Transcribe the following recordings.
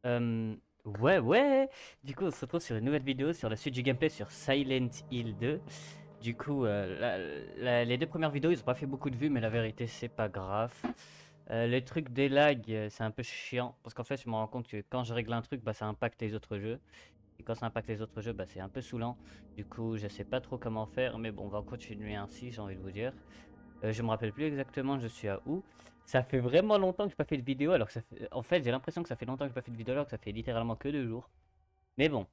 Euh, ouais. Du coup, on se retrouve sur une nouvelle vidéo sur la suite du gameplay sur Silent Hill 2. Du coup, les deux premières vidéos, ils ont pas fait beaucoup de vues, mais la vérité, c'est pas grave. Le truc des lags, c'est un peu chiant, parce qu'en fait, je me rends compte que quand je règle un truc, bah, ça impacte les autres jeux. Et quand ça impacte les autres jeux, bah, c'est un peu saoulant. Du coup, je sais pas trop comment faire, mais bon, on va continuer ainsi, j'ai envie de vous dire. Je me rappelle plus exactement je suis à où. Ça fait vraiment longtemps que j'ai pas fait de vidéo alors que ça fait... En fait j'ai l'impression que ça fait longtemps que j'ai pas fait de vidéo alors que ça fait littéralement que 2 jours. Mais bon,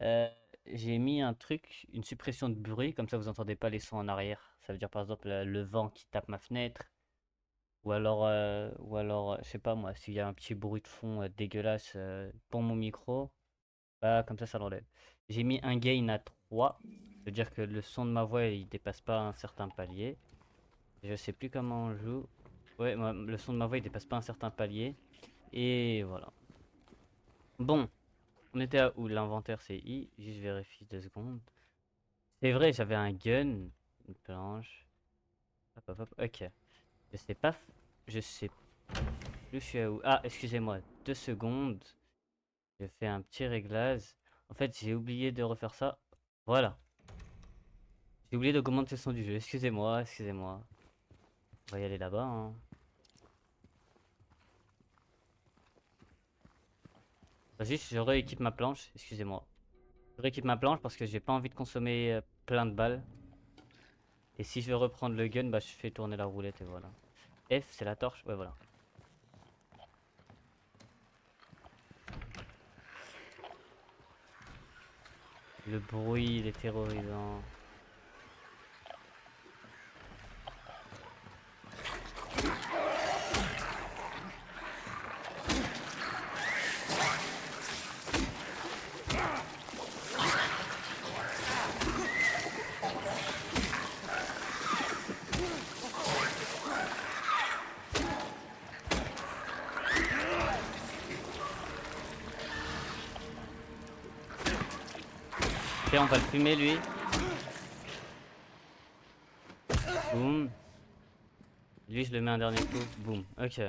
euh, j'ai mis un truc, une suppression de bruit, comme ça vous entendez pas les sons en arrière. Ça veut dire par exemple le vent qui tape ma fenêtre. Je sais pas moi, s'il y a un petit bruit de fond dégueulasse pour mon micro, bah comme ça l'enlève. J'ai mis un gain à 3, ça veut dire que le son de ma voix il dépasse pas un certain palier. Je sais plus comment on joue. Ouais, le son de ma voix il dépasse pas un certain palier. Et voilà. Bon, on était à où? L'inventaire c'est I. Juste vérifie 2 secondes. C'est vrai, j'avais un gun. Une planche. Hop, hop, hop. Ok. Je sais pas. Je sais plus je suis à où. Ah, excusez-moi. 2 secondes. Je fais un petit réglage. En fait, j'ai oublié de refaire ça. Voilà. J'ai oublié d'augmenter le son du jeu. Excusez-moi. On va y aller là-bas, hein. Vas-y, je rééquipe ma planche. Excusez-moi. Je rééquipe ma planche parce que j'ai pas envie de consommer plein de balles. Et si je veux reprendre le gun, bah je fais tourner la roulette et voilà. F, c'est la torche. Ouais, voilà. Le bruit, il est terrorisant. Ok, on va le fumer lui. Boum. Lui, je le mets un dernier coup. Boum. Ok.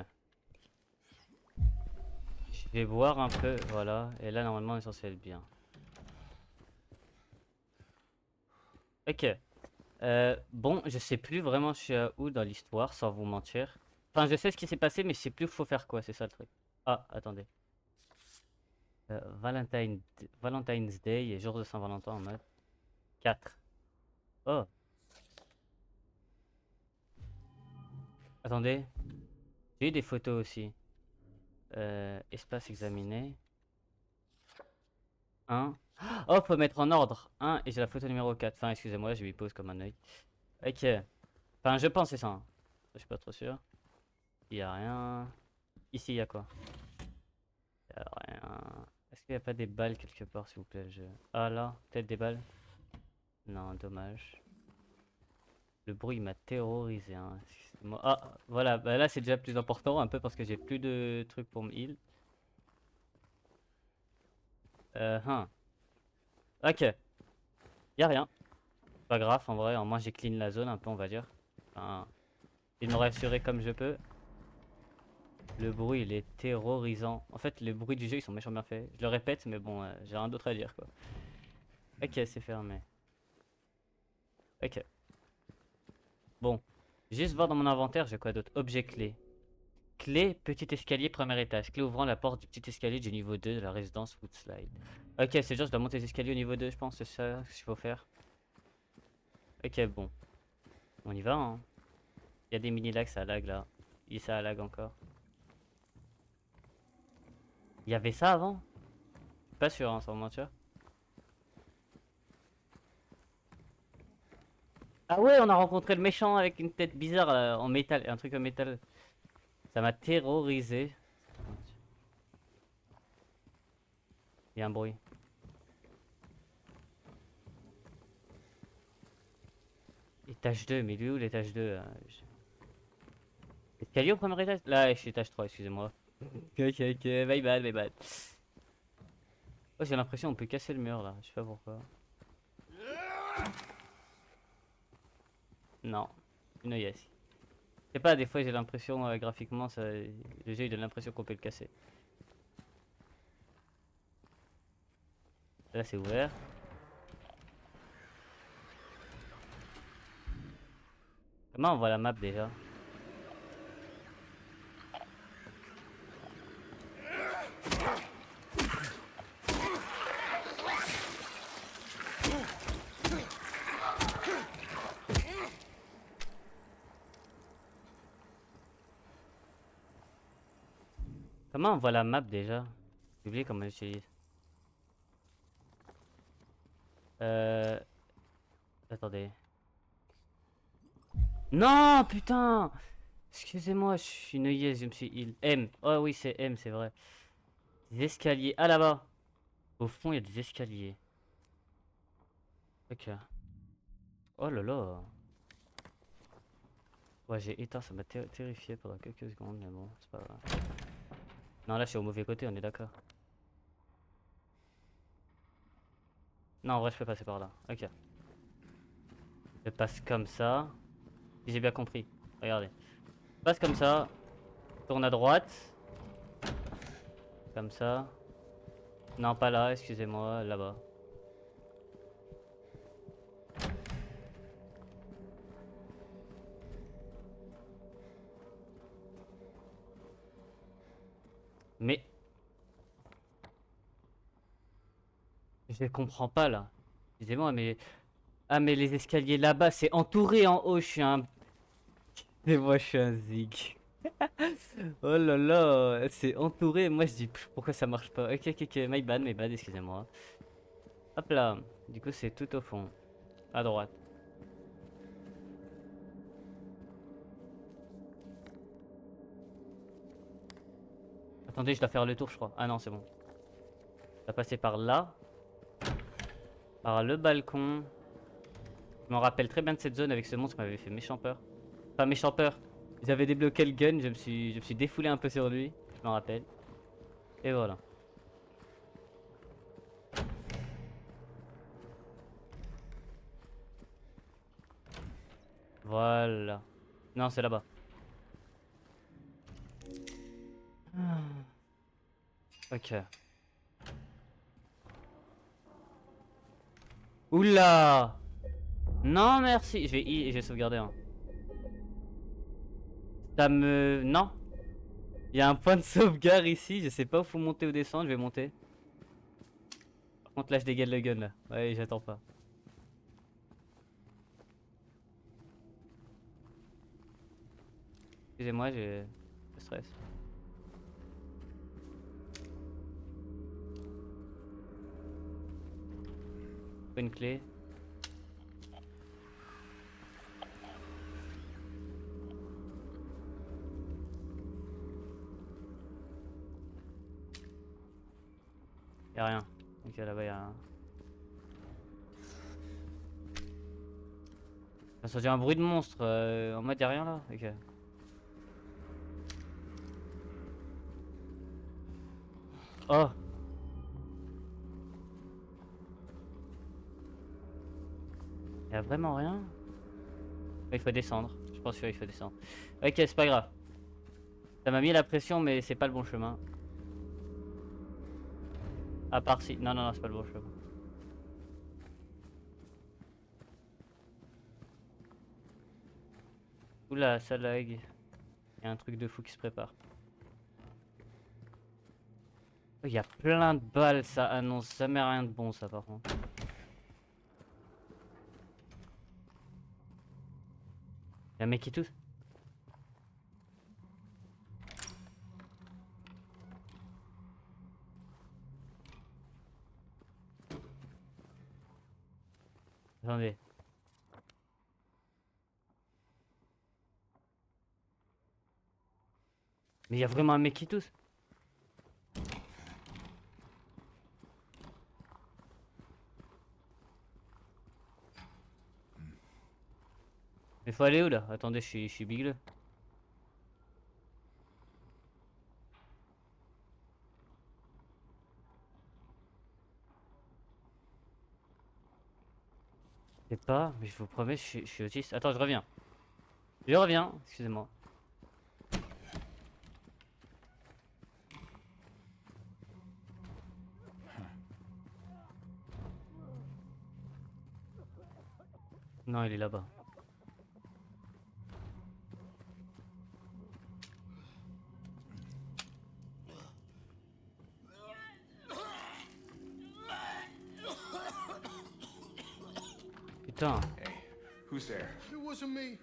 Je vais boire un peu. Voilà. Et là, normalement, on est censé être bien. Ok. Bon, je sais plus vraiment je suis à où dans l'histoire, sans vous mentir. Enfin, je sais ce qui s'est passé, mais je sais plus faut faire quoi, c'est ça le truc. Ah, attendez. Valentine's Day et jour de Saint-Valentin en mode 4. Oh, attendez. J'ai eu des photos aussi. Espace examiné. Un. Oh, faut mettre en ordre. Un, et j'ai la photo numéro 4. Enfin, excusez-moi, je lui pose comme un œil. Ok. Enfin, je pense que c'est ça, hein. Je suis pas trop sûr. Il y a rien. Ici, il y a quoi? Il y a rien. Est-ce qu'il n'y a pas des balles quelque part, s'il vous plaît, le jeu? Ah là, peut-être des balles? Non, dommage. Le bruit m'a terrorisé, hein. Excusez-moi. Ah, voilà. Bah là, c'est déjà plus important, un peu, parce que j'ai plus de trucs pour me heal. Hein. Ok. Y a rien. Pas grave, en vrai. Au moins, j'ai clean la zone un peu, on va dire. Enfin, il me rassurer comme je peux. Le bruit, il est terrorisant. En fait, les bruits du jeu, ils sont méchants bien faits. Je le répète, mais bon, j'ai rien d'autre à dire, quoi. Ok, c'est fermé. Ok. Bon. Juste voir dans mon inventaire, j'ai quoi d'autre? Objet clé. Clé, petit escalier, premier étage. Clé ouvrant la porte du petit escalier du niveau 2 de la résidence Woodslide. Ok, c'est genre, je dois monter les escaliers au niveau 2, je pense, c'est ça ce qu'il faut faire. Ok, bon. On y va, hein. Il y a des mini-lags, ça lag là. Et ça lag encore. Il y avait ça avant? Pas sûr, hein, sans mentir. Ah ouais, on a rencontré le méchant avec une tête bizarre en métal, un truc en métal. Ça m'a terrorisé. Il y a un bruit. Étage 2, mais lui où l'étage 2 Escalier au premier étage? Là, je suis étage 3, excusez-moi. Ok, bye bye. Oh, j'ai l'impression qu'on peut casser le mur là, je sais pas pourquoi. Non, une yes. Je sais pas, des fois j'ai l'impression graphiquement, le jeu il donne l'impression qu'on peut le casser. Là c'est ouvert. Comment on voit la map déjà? Comment on voit la map déjà? J'ai oublié comment j'utilise. Euh... Attendez. Non, putain! Excusez-moi, je suis une yes, je me suis heal. M. Oh oui, c'est M, c'est vrai. Des escaliers. Ah là-bas. Au fond, il y a des escaliers. Ok. Oh là là. Ouais, j'ai éteint, ça m'a terrifié pendant quelques secondes, mais bon, c'est pas grave. Non, là, je suis au mauvais côté, on est d'accord. Non, en vrai, je peux passer par là. Ok. Je passe comme ça. Si j'ai bien compris. Regardez. Je passe comme ça. Tourne à droite. Comme ça. Non, pas là, excusez-moi, là-bas. Mais je comprends pas là. Excusez-moi, mais... Ah, mais les escaliers là-bas, c'est entouré en haut, je suis un... Et moi, je suis un zig. Oh là là, c'est entouré. Moi, je dis, pourquoi ça marche pas? Ok, ok, ok, my bad, excusez-moi. Hop là. Du coup, c'est tout au fond. À droite. Attendez, je dois faire le tour, je crois. Ah non, c'est bon. Je dois passer par là. Par le balcon. Je me rappelle très bien de cette zone avec ce monstre qui m'avait fait méchant peur. Enfin, méchant peur. J'avais débloqué le gun, je me suis défoulé un peu sur lui. Je me rappelle. Et voilà. Voilà. Non, c'est là-bas. Ah. Ok. Oula! Non, merci. Je vais sauvegarder un. Ça me... Non. Il y a un point de sauvegarde ici. Je sais pas où faut monter ou descendre. Je vais monter. Par contre, là, je dégaine le gun, là. Ouais, j'attends pas. Excusez-moi, je stress. Faut une clé. Y'a rien. Ok, là-bas, y'a rien. Ça dit un bruit de monstre. En mode, y'a rien là? Ok. Oh! Y'a vraiment rien? Il faut descendre. Je pense qu'il faut descendre. Ok, c'est pas grave. Ça m'a mis la pression, mais c'est pas le bon chemin. À part si. Non, non, non, c'est pas le bon chemin. Oula, ça lag. Y'a un truc de fou qui se prépare. Il y a plein de balles, ça annonce jamais rien de bon, ça par contre. Y'a un mec qui tousse. Attendez. Mais y'a vraiment un mec qui tousse. Mais faut aller où là? Attendez, je suis bigleux. Je sais pas, mais je vous promets, je suis autiste. Attends, je reviens. Je reviens, excusez-moi. Non, il est là-bas. Putain. Hey, who's there? It wasn't me.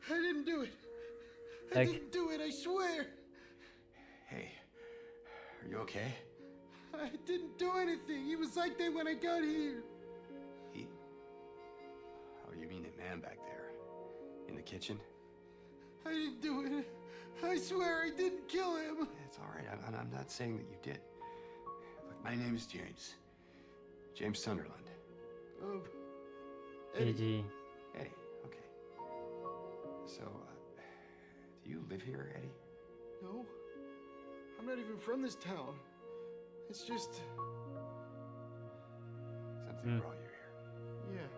I didn't do it. I Like- didn't do it, I swear. Hey, are you okay? I didn't do anything. He was like that when I got here. He... Oh, you mean the man back there? In the kitchen? I didn't do it. I swear I didn't kill him. It's all right. I'm not saying that you did. Look, my name is James. James Sunderland. Il Eddie, dit. Eddie, okay. So, do you live here, Eddie? no. I'm not even from this town. It's just, Something brought you here. yeah.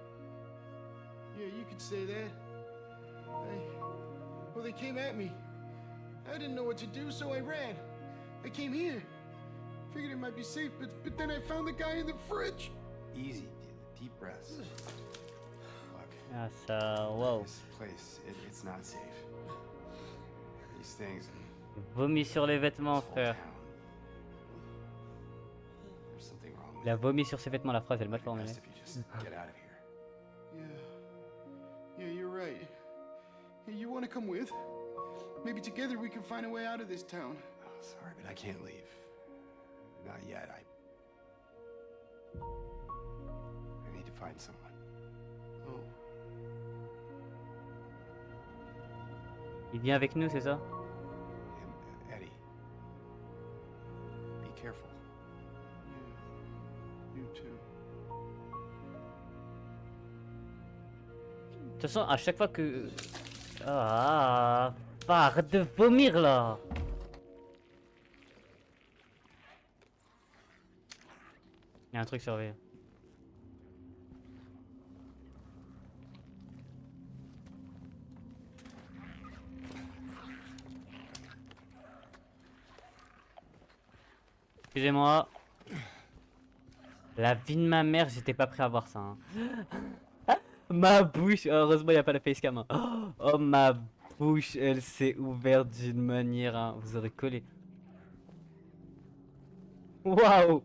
Yeah, you could say that. Well, they came at me. I didn't know what to do, so I ran. I came here. Figured it might be safe, but then I found the guy in the fridge. Easy, deep breaths. Look, Ah, ça. Wow. this place, it's not safe. These things... Vomi sur les vêtements, this whole frère. town. There's something wrong with Il a it. vomi sur ses vêtements, la phrase, elle est mal It'd be formulée. best if you just get out of here. Yeah, you're right. Hey, you want to come with? Maybe together we can find a way out of this town. Oh, sorry, but I can't leave. Not yet. I need to find someone. Oh. Il vient avec nous, c'est ça? Eddie, be careful. Yeah. You too. De toute façon, à chaque fois que... Ah, arrête de vomir là. Il y a un truc surveillé. Excusez-moi. La vie de ma mère, j'étais pas prêt à voir ça. Hein. Ma bouche, heureusement il n'y a pas la facecam. Hein. Oh ma bouche, elle s'est ouverte d'une manière, hein. Vous aurez collé. Waouh.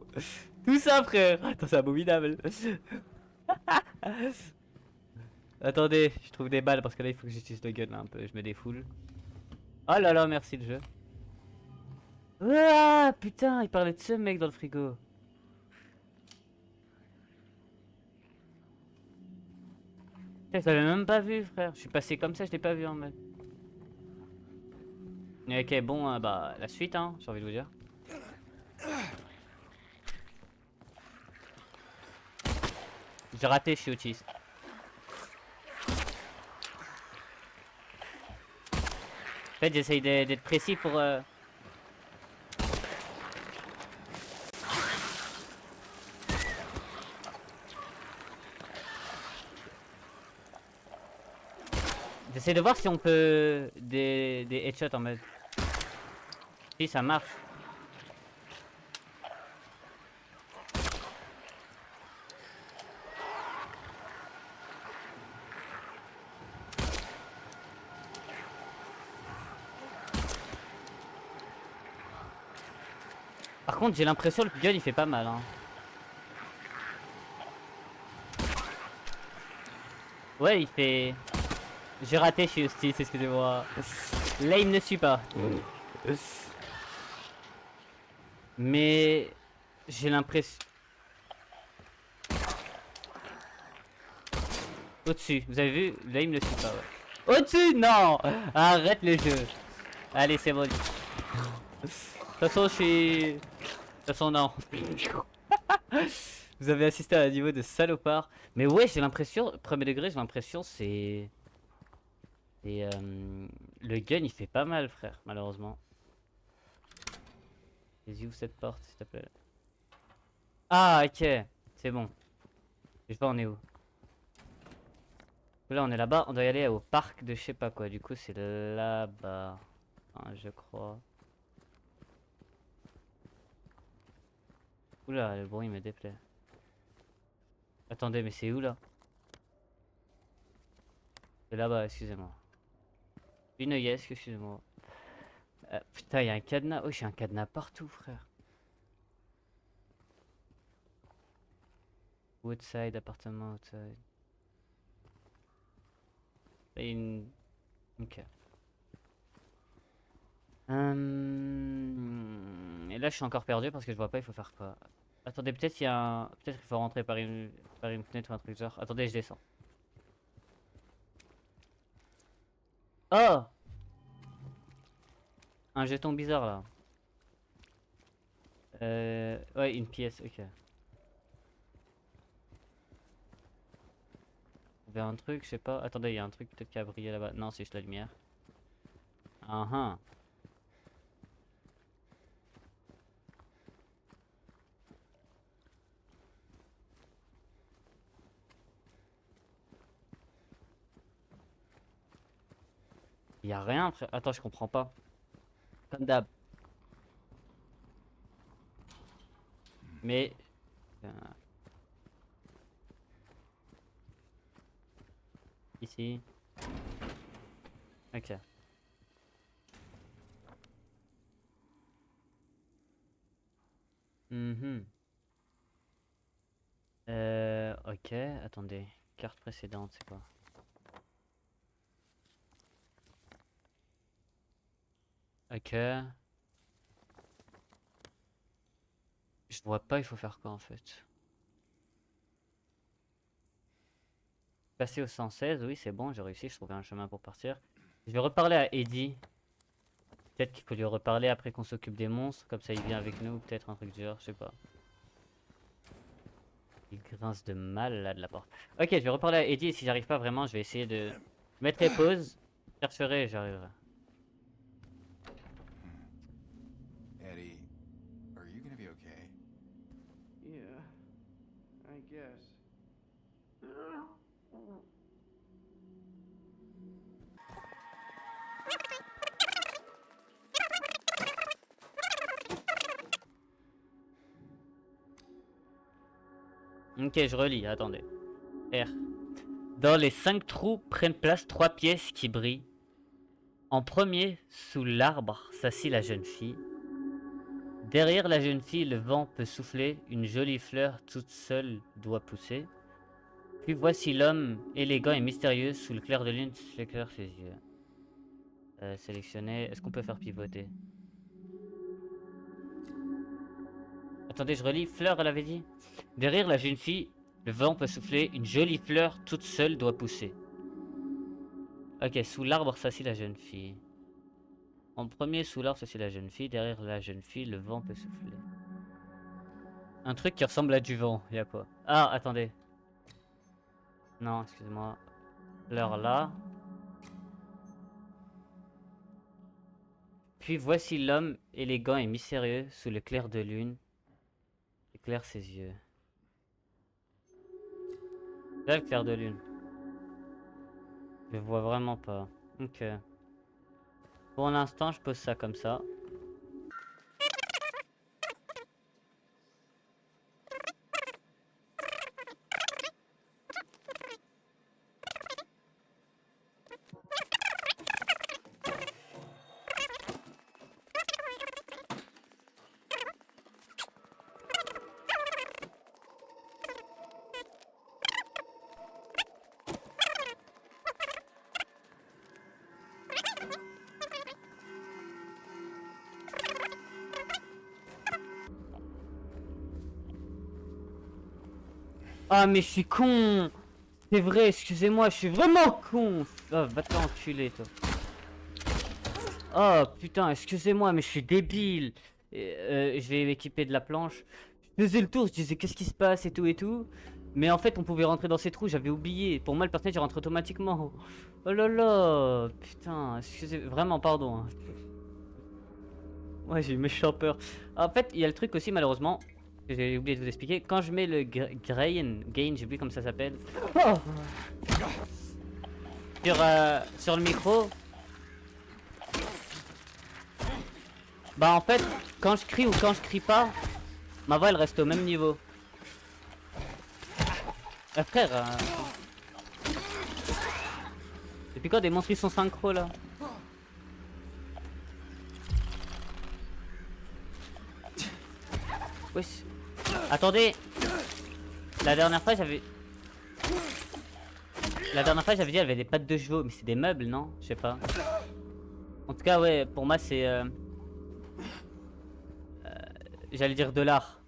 Tout ça frère. Attends, c'est abominable. Attendez, je trouve des balles parce que là il faut que j'utilise le gun là un peu, je me défoule. Oh là là, merci le jeu. Ah putain, il parlait de ce mec dans le frigo. Je l'avais même pas vu, frère. Je suis passé comme ça, je l'ai pas vu en mode. Ok, bon, bah, la suite, hein, j'ai envie de vous dire. J'ai raté, je suis autiste. En fait, j'essaye d'être précis pour. J'essaie de voir si on peut des headshots en mode. Si ça marche. Par contre, j'ai l'impression que le gun il fait pas mal. Hein. Ouais, il fait. J'ai raté, je suis hostile, excusez-moi. Là, il me ne suit pas. Mais j'ai l'impression. Au-dessus, vous avez vu? Là, il me ne suit pas. Ouais. Au-dessus, non! Arrête le jeu. Allez, c'est bon. De toute façon, je suis. De toute façon, non. Vous avez assisté à un niveau de salopard. Mais ouais, j'ai l'impression, premier degré, j'ai l'impression c'est. Et le gun il fait pas mal, frère, malheureusement. Vas-y, ouvre cette porte, s'il te plaît. Ah, ok, c'est bon. Je vois, on est où? Là, on est là-bas, on doit y aller au parc de je sais pas quoi. Du coup, c'est là-bas, enfin, je crois. Oula, le bruit me déplaît. Attendez, mais c'est où là? C'est là-bas, excusez-moi. Une yes, excusez-moi. Putain, il y a un cadenas. Oh, j'ai un cadenas partout, frère. Woodside, appartement, outside. Et une... Ok. Et là, je suis encore perdu parce que je vois pas, il faut faire quoi. Attendez, peut-être il y a un... Peut-être qu'il faut rentrer par une fenêtre ou un truc genre. Attendez, je descends. Oh! Un jeton bizarre là. Ouais, une pièce, ok. Il y a un truc, je sais pas. Attendez, il y a un truc peut-être qui a brillé là-bas. Non, c'est juste la lumière. Ah ah. Il y a rien, frère. Attends, je comprends pas. Comme d'hab. Mais... Ici. Ok. Mhm. Ok, attendez. Carte précédente, c'est quoi? Ok. Je vois pas, il faut faire quoi en fait? Passer au 116, oui, c'est bon, j'ai réussi, je trouvais un chemin pour partir. Je vais reparler à Eddie. Peut-être qu'il faut lui reparler après qu'on s'occupe des monstres, comme ça il vient avec nous, peut-être un truc du genre, je sais pas. Il grince de mal là de la porte. Ok, je vais reparler à Eddie et si j'arrive pas vraiment, je vais essayer de... Je mettrai pause, je chercherai et j'arriverai. Eddie, are you gonna be okay? Yeah, I guess. Ok, je relis, attendez. R. Dans les 5 trous prennent place 3 pièces qui brillent. En premier, sous l'arbre, s'assit la jeune fille. Derrière la jeune fille, le vent peut souffler, une jolie fleur toute seule doit pousser. Puis voici l'homme, élégant et mystérieux, sous le clair de lune s'éclaire ses yeux. Sélectionner, est-ce qu'on peut faire pivoter? Attendez, je relis, fleur elle avait dit. Derrière la jeune fille, le vent peut souffler, une jolie fleur toute seule doit pousser. Ok, sous l'arbre s'assit la jeune fille. En premier, sous l'arbre s'assit la jeune fille, derrière la jeune fille, le vent peut souffler. Un truc qui ressemble à du vent, y'a quoi? Ah, attendez. Non, excuse-moi. Fleur là. Puis voici l'homme, élégant et mystérieux, sous le clair de lune. Éclaire ses yeux. Là, le clair de lune. Je vois vraiment pas. Ok. Pour l'instant, je pose ça comme ça. Ah mais je suis con. C'est vrai, excusez-moi, je suis vraiment con. Oh, va t'enculer toi. Oh putain, excusez-moi, mais je suis débile. Je vais m'équiper de la planche. Je faisais le tour, je disais qu'est-ce qui se passe et tout et tout. Mais en fait, on pouvait rentrer dans ces trous, j'avais oublié. Pour moi, le personnage il rentre automatiquement. Oh là là, putain, excusez, vraiment pardon. Hein. Ouais, j'ai eu méchant peur. En fait, il y a le truc aussi, malheureusement. J'ai oublié de vous expliquer. Quand je mets le gain, j'ai oublié comment ça s'appelle. Oh sur le micro. Bah en fait, quand je crie ou quand je crie pas, ma voix elle reste au même niveau. Frère. Depuis quand des monstres ils sont synchro là? Wesh. Attendez. La dernière fois j'avais... La dernière fois j'avais dit elle avait des pattes de chevaux. Mais c'est des meubles non? Je sais pas. En tout cas ouais pour moi c'est... J'allais dire de l'art.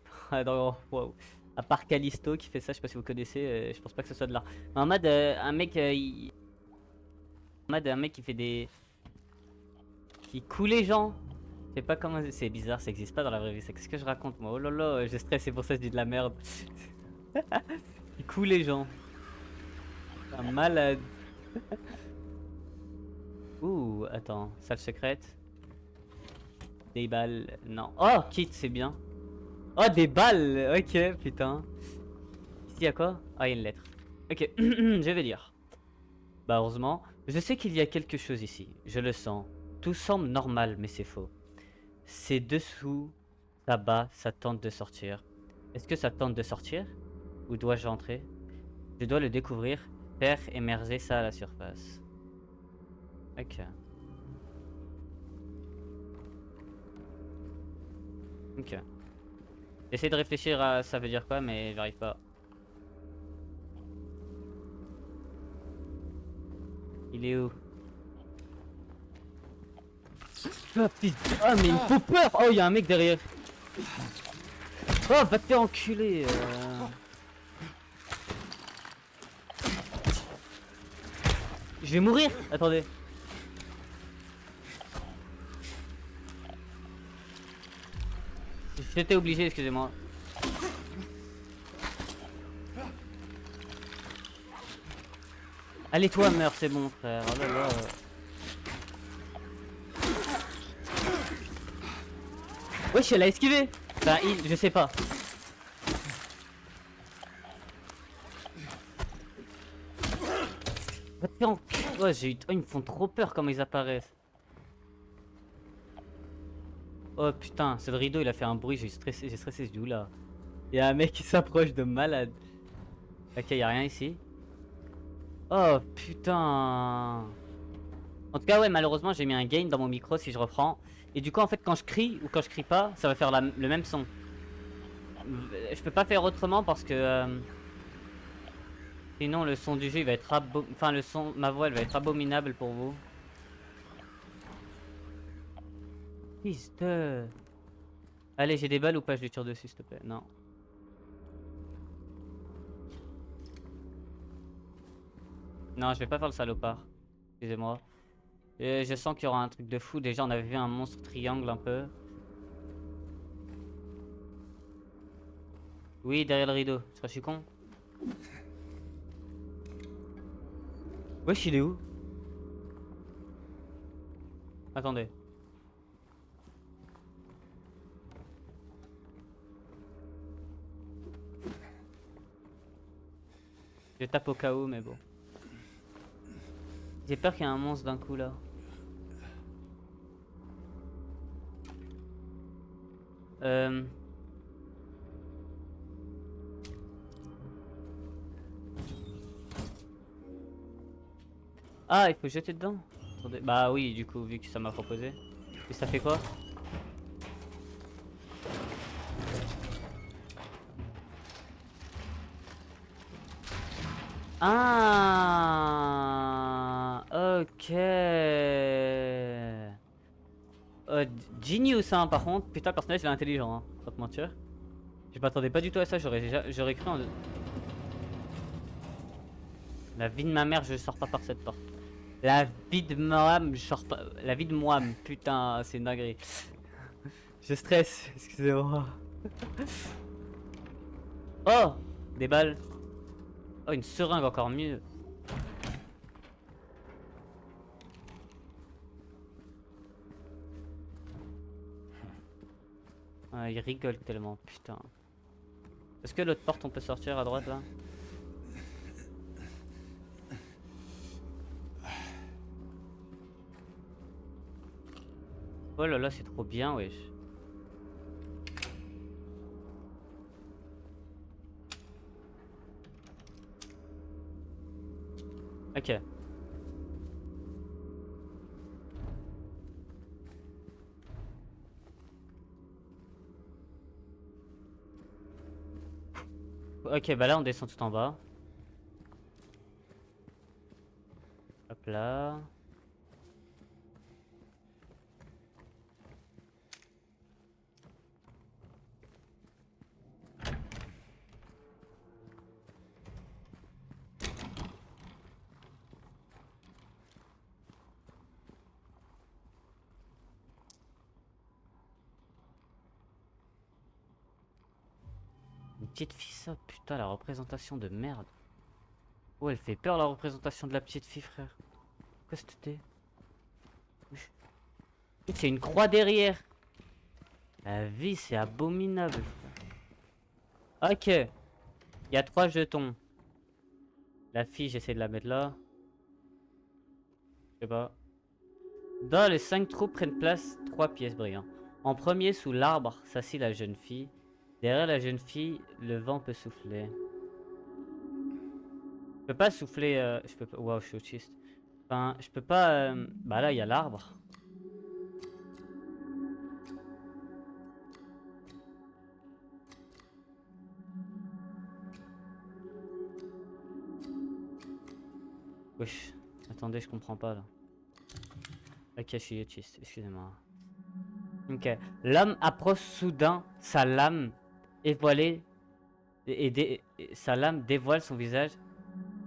Wow. À part Callisto qui fait ça, je sais pas si vous connaissez, je pense pas que ce soit de l'art. En mode un mec en mode un mec qui fait des... qui coule les gens. Je sais pas comment... C'est bizarre, ça existe pas dans la vraie vie. C'est ce que je raconte moi. Oh là là, je stresse, c'est pour ça que je dis de la merde. Il coule les gens. Un malade. Ouh, attends, salle secrète. Des balles, non. Oh, kit, c'est bien. Oh, des balles, ok, putain. Ici, y'a quoi? Ah, y'a une lettre. Ok, je vais lire. Bah, heureusement. Je sais qu'il y a quelque chose ici. Je le sens. Tout semble normal, mais c'est faux. C'est dessous, là-bas, ça tente de sortir. Est-ce que ça tente de sortir? Ou dois-je entrer? Je dois le découvrir, faire émerger ça à la surface. Ok. Ok. J'essaie de réfléchir à ça veut dire quoi, mais j'arrive pas. Il est où? Oh putain, oh, mais il me faut peur! Oh, il y a un mec derrière! Oh, va te faire enculer! Je vais mourir! Attendez. J'étais obligé, excusez-moi. Allez toi meurs, c'est bon frère. Oh là là. Wesh, elle a esquivé. Enfin, je sais pas. Va te faire en... Oh, j'ai eu... Oh, ils me font trop peur comment ils apparaissent. Oh putain, ce rideau il a fait un bruit, j'ai stressé, je dis oula. Il y a un mec qui s'approche de malade. Ok, y a rien ici. Oh putain. En tout cas ouais, malheureusement j'ai mis un gain dans mon micro si je reprends. Et du coup en fait quand je crie ou quand je crie pas, ça va faire le même son. Je peux pas faire autrement parce que sinon le son du jeu il va être enfin le son, ma voix elle va être abominable pour vous. Fils de... Allez, j'ai des balles ou pas? Je lui tire dessus s'il te plaît. Non. Non, je vais pas faire le salopard. Excusez-moi. Je sens qu'il y aura un truc de fou. Déjà, on avait vu un monstre triangle un peu. Oui, derrière le rideau. Je suis con. Wesh, il est où? Attendez. Je tape au cas où, mais bon. J'ai peur qu'il y ait un monstre d'un coup là. Ah, il faut jeter dedans. Attendez. Bah oui, du coup, vu que ça m'a proposé. Et ça fait quoi? Ah, ok. Genius, hein, par contre. Putain, le personnage il est intelligent, hein. Pas te mentir. Je m'attendais pas du tout à ça. J'aurais cru en... La vie de ma mère, je sors pas par cette porte. La vie de moi, je sors pas. La vie de moi, putain, c'est une dinguerie. Je stresse, excusez-moi. Oh, des balles. Oh, une seringue, encore mieux. Ah, il rigole tellement, putain. Est-ce que l'autre porte on peut sortir à droite là? Oh là là, c'est trop bien, wesh. Ok. Ok, bah là on descend tout en bas. Hop là. Une petite fille ça, putain la représentation de merde. Oh elle fait peur la représentation de la petite fille frère. Quoi c'était? C'est une croix derrière. La vie c'est abominable frère. Ok. Il y a 3 jetons. La fille j'essaie de la mettre là. Je sais pas. Dans les 5 trous prennent place 3 pièces brillantes. En premier sous l'arbre s'assit la jeune fille. Derrière la jeune fille, le vent peut souffler. Je peux pas souffler. Je peux pas. Waouh, je suis autiste. Enfin, je peux pas. Bah là, il y a l'arbre. Wesh. Attendez, je comprends pas là. Ok, je suis autiste. Excusez-moi. Ok. L'homme approche soudain. Sa lame est voilée. Sa lame dévoile son visage.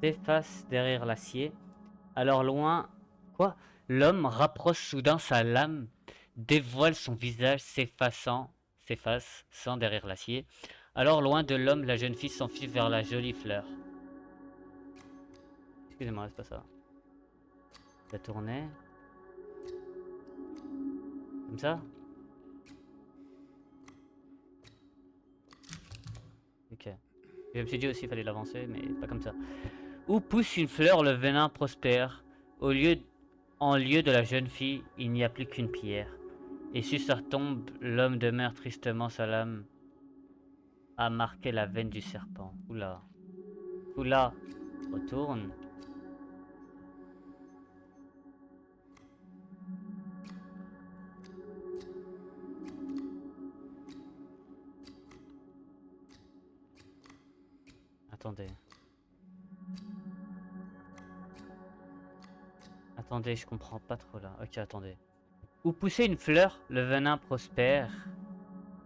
S'efface derrière l'acier. Alors loin. Quoi? L'homme rapproche soudain sa lame, dévoile son visage s'effaçant derrière l'acier. Alors loin de l'homme, la jeune fille s'enfuit vers la jolie fleur. Excusez-moi, c'est pas ça. La tournée. Comme ça? Ok. Je me suis dit aussi qu'il fallait l'avancer, mais pas comme ça. Où pousse une fleur, le venin prospère. En lieu de la jeune fille, il n'y a plus qu'une pierre. Et sur sa tombe, l'homme demeure tristement sa lame a marqué la veine du serpent. Oula. Oula. Retourne. Attendez. Attendez, je comprends pas trop là. Ok, attendez. Où poussait une fleur, le venin prospère.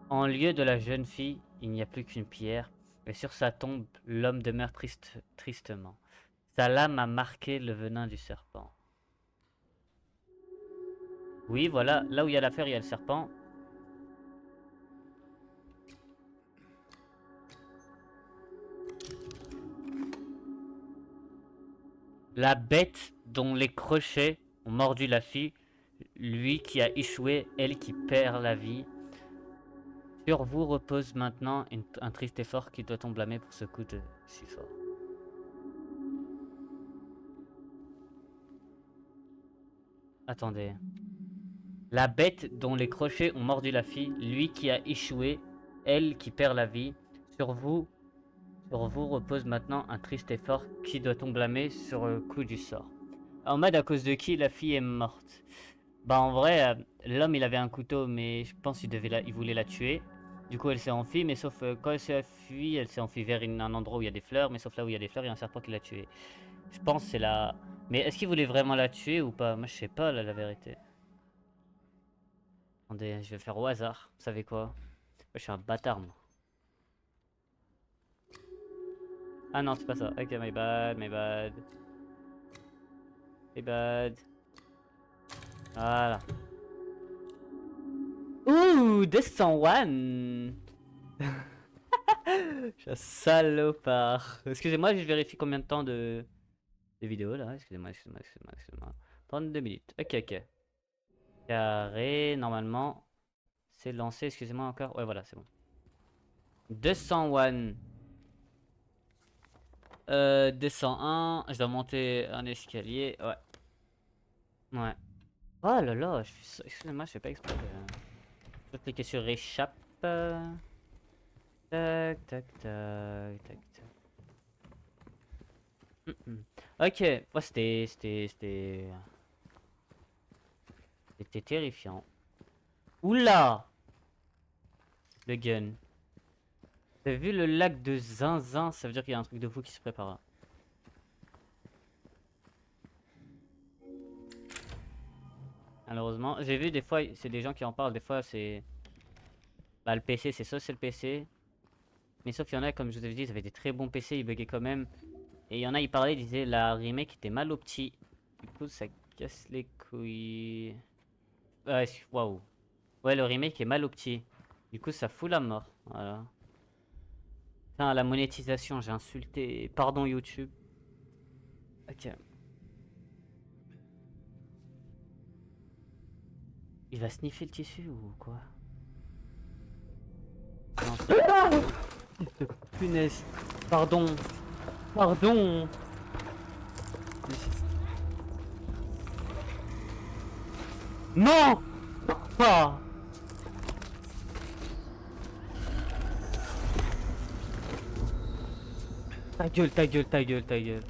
En lieu de la jeune fille, il n'y a plus qu'une pierre. Et sur sa tombe, l'homme demeure tristement. Sa lame a marqué le venin du serpent. Oui, voilà. Là où il y a la fleur, il y a le serpent. La bête dont les crochets ont mordu la fille, lui qui a échoué, elle qui perd la vie. Sur vous repose maintenant un triste effort qui doit-on blâmer pour ce coup de si fort. Attendez. La bête dont les crochets ont mordu la fille, lui qui a échoué, elle qui perd la vie. Sur vous repose maintenant un triste effort qui doit-on blâmer sur le coup du sort. En mode à cause de qui la fille est morte. Bah en vrai, l'homme il avait un couteau mais je pense il voulait la tuer. Du coup elle s'est enfuie mais sauf quand elle s'est enfuie vers un endroit où il y a des fleurs mais sauf là où il y a des fleurs il y a un serpent qui l'a tuée. Je pense c'est la... Mais est-ce qu'il voulait vraiment la tuer ou pas? Moi je sais pas là, la vérité. Attendez, je vais faire au hasard. Vous savez quoi? Moi, je suis un bâtard moi. Ah non c'est pas ça. Ok my bad, my bad. My bad. Voilà. Ouh, 201. Je suis un salopard. Excusez-moi, je vérifie combien de temps de vidéo là. Excusez-moi. 32 minutes. Ok, ok. Carré, normalement, c'est lancé. Excusez-moi encore. Ouais, voilà, c'est bon. 201. 201. Je dois monter un escalier. Ouais. Ouais. Oh là là, excusez-moi, je fais pas exprès. Je vais cliquer sur échappe. Tac, tac, tac, tac, tac. Ok, ouais, c'était terrifiant. Oula! Le gun. T'as vu le lac de Zinzin? Ça veut dire qu'il y a un truc de fou qui se prépare là. Malheureusement, j'ai vu des fois, c'est des gens qui en parlent, des fois c'est... Bah le PC, c'est le PC. Mais sauf qu'il y en a, comme je vous avais dit, ils avaient des très bons PC, ils buggaient quand même. Et il y en a, ils parlaient, ils disaient la remake était mal opti. Du coup, ça casse les couilles. Ouais, waouh. Ouais, le remake est mal opti. Du coup, ça fout la mort. Voilà. Putain, la monétisation, j'ai insulté. Pardon, YouTube. Ok. Il va sniffer le tissu ou quoi? Non, punaise. Pardon. Pardon. Non! Pas! Ta gueule, ta gueule, ta gueule, ta gueule.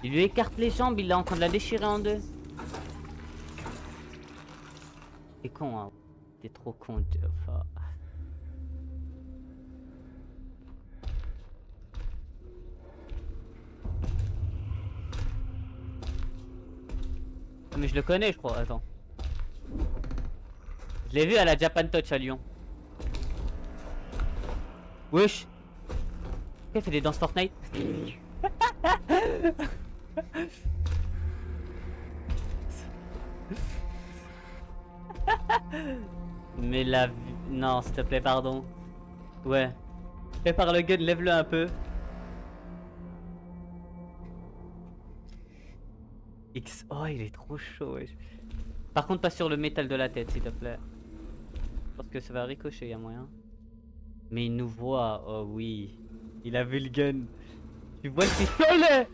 Il lui écarte les jambes, il est en train de la déchirer en deux. T'es con, hein. T'es trop con, enfin. Mais je le connais, je crois. Attends. Je l'ai vu à la Japan Touch à Lyon. Wesh. Pourquoi il fait des danses Fortnite? Mais la... Non, s'il te plaît, pardon. Ouais. Prépare le gun, lève-le un peu. X... Oh, il est trop chaud, wesh. Par contre, pas sur le métal de la tête, s'il te plaît. Parce que ça va ricocher, y'a moyen. Mais il nous voit, oh oui. Il a vu le gun. Tu vois le pistolet?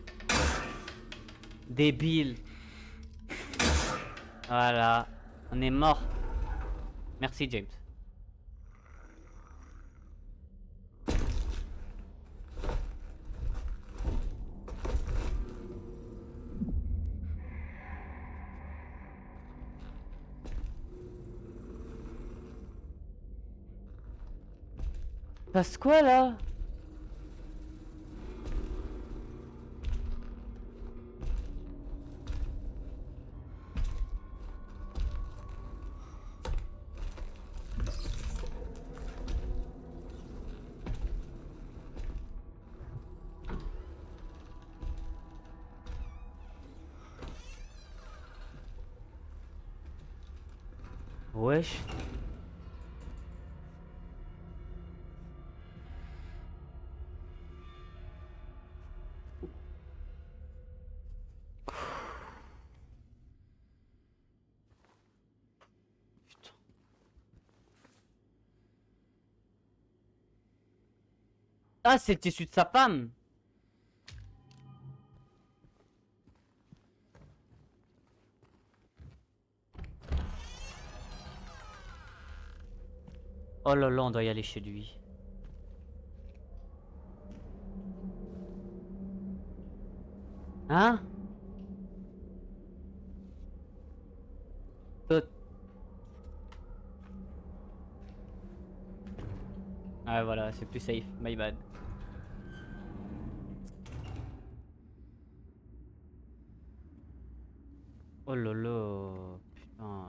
Débile. Voilà. On est mort. Merci, James. Passe quoi là? Wesh. Putain. Ah, c'est le tissu de sa femme. Oh là là, on doit y aller chez lui. Hein? Tot- Ah voilà, c'est plus safe, my bad. Oh là là, putain.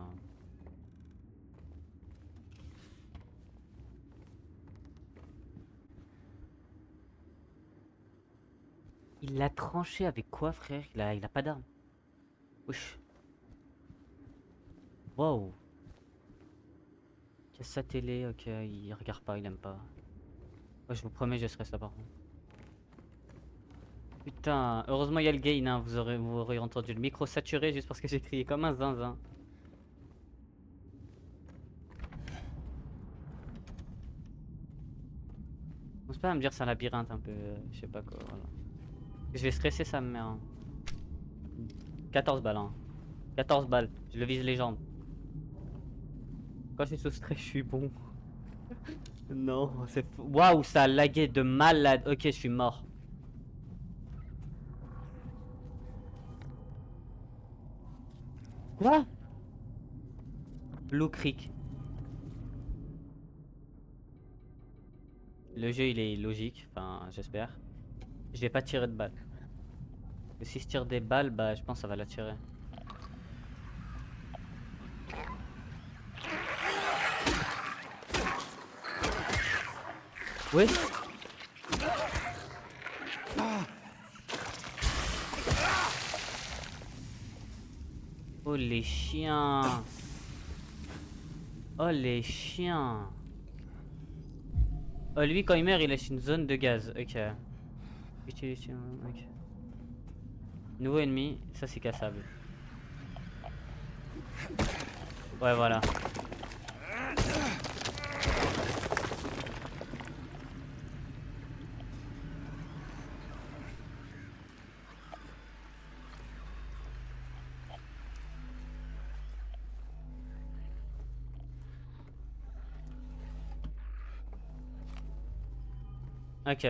Il l'a tranché avec quoi, frère? Il a pas d'arme. Wesh. Wow. Casse sa télé, ok, il regarde pas, il aime pas. Ouais, je vous promets, je serai ça par contre. Putain, heureusement il y a le gain, hein. Vous aurez entendu le micro saturé juste parce que j'ai crié comme un zinzin. Pense pas à me dire c'est un labyrinthe un peu, je sais pas quoi, voilà. Je vais stresser sa mère. Hein. 14 balles, hein. 14 balles, je le vise les jambes. Quand je suis sous stress, je suis bon. Non, c'est fou. Waouh, ça a lagué de malade. Ok, je suis mort. Quoi? Blue Creek. Le jeu il est logique, enfin j'espère. Je vais pas tirer de balles. Si je tire des balles, bah je pense que ça va l'attirer. Oui. Oh les chiens. Oh les chiens. Oh lui quand il meurt il laisse une zone de gaz. Ok. Ok. Nouveau ennemi, ça c'est cassable. Ouais voilà. Ok.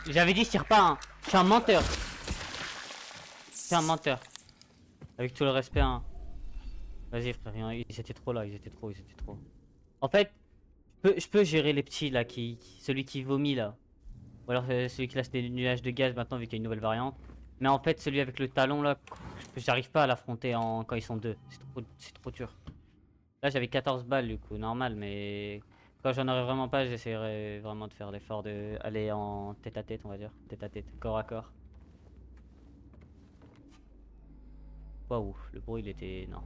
J'avais dit je tire pas hein. Je suis un menteur. Je suis un menteur. Avec tout le respect hein. Vas-y frère, ils étaient trop là, ils étaient trop. En fait, je peux gérer les petits là, celui qui vomit là. Ou alors celui qui lâche des nuages de gaz maintenant vu qu'il y a une nouvelle variante. Mais en fait celui avec le talon là, j'arrive pas à l'affronter quand ils sont deux. C'est trop dur. Là j'avais 14 balles du coup, normal, mais quand j'en aurais vraiment pas, j'essaierai vraiment de faire l'effort de aller en tête à tête on va dire. Tête à tête, corps à corps. Waouh, le bruit il était... non.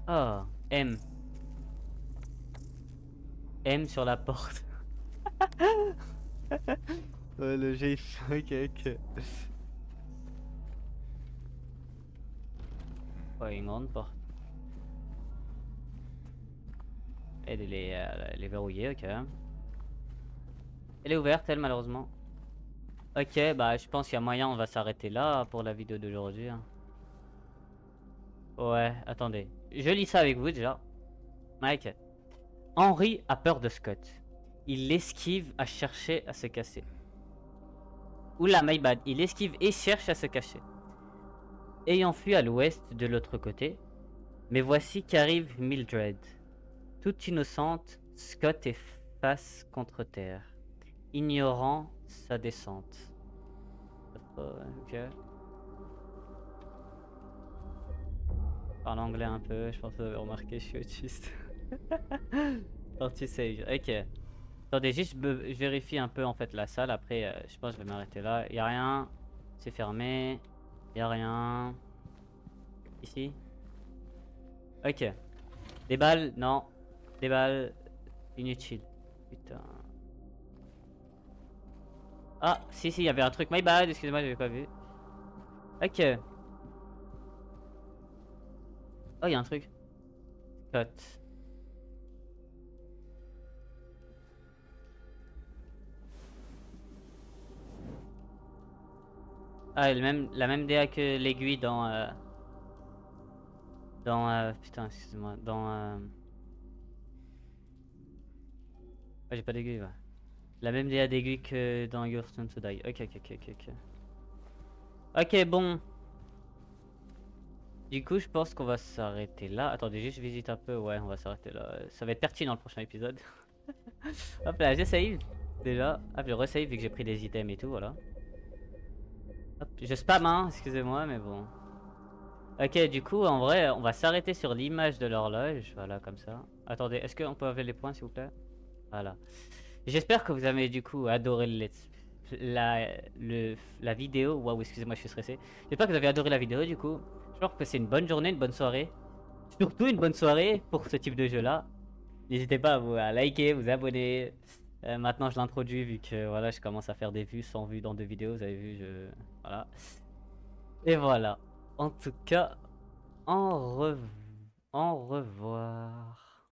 Ah, M. M sur la porte. Le jeu ok. Ouais, une grande porte. Elle est verrouillée, ok. Elle est ouverte, elle, malheureusement. Ok, bah je pense qu'il y a moyen, on va s'arrêter là pour la vidéo d'aujourd'hui. Hein. Ouais, attendez. Je lis ça avec vous déjà. Mike. Henry a peur de Scott. Il l'esquive à chercher à se casser. Oula, my bad. Il esquive et cherche à se cacher. Ayant fui à l'ouest de l'autre côté, mais voici qu'arrive Mildred. Toute innocente, Scott est face contre terre, ignorant sa descente. Ok. Parle anglais un peu, je pense que vous avez remarqué, je suis autiste. Parti save, ok. Attendez, juste je vérifie un peu en fait la salle, après je pense que je vais m'arrêter là. Y'a rien, c'est fermé, y'a rien. Ici. Ok. Des balles, non. Des balles, inutiles. Putain. Ah, si, il y avait un truc. My bad, excusez-moi, j'avais pas vu. Ok. Oh, il y a un truc. Cut. Ah, la même DA que l'aiguille putain, excusez-moi. Ah, j'ai pas d'aiguille, ouais. La même DA d'aiguille que dans Your Turn to Die. Ok. Ok, bon. Du coup, je pense qu'on va s'arrêter là. Attendez, juste je visite un peu. Ouais, on va s'arrêter là. Ça va être pertinent le prochain épisode. Hop là, j'ai save. Déjà. Hop, je resave vu que j'ai pris des items et tout, voilà. Hop, je spam, hein, excusez-moi, mais bon. Ok, du coup, en vrai, on va s'arrêter sur l'image de l'horloge. Voilà, comme ça. Attendez, est-ce qu'on peut avoir les points, s'il vous plaît? Voilà. J'espère que vous avez, du coup, adoré la vidéo. Waouh, excusez-moi, je suis stressé. J'espère que vous avez adoré la vidéo, du coup. Je pense que c'est une bonne journée, une bonne soirée. surtout une bonne soirée pour ce type de jeu-là. N'hésitez pas à liker, vous abonner. Maintenant, je l'introduis vu que voilà, je commence à faire des vues, 100 vues dans 2 vidéos. Vous avez vu, voilà. Et voilà. En tout cas, en revoir.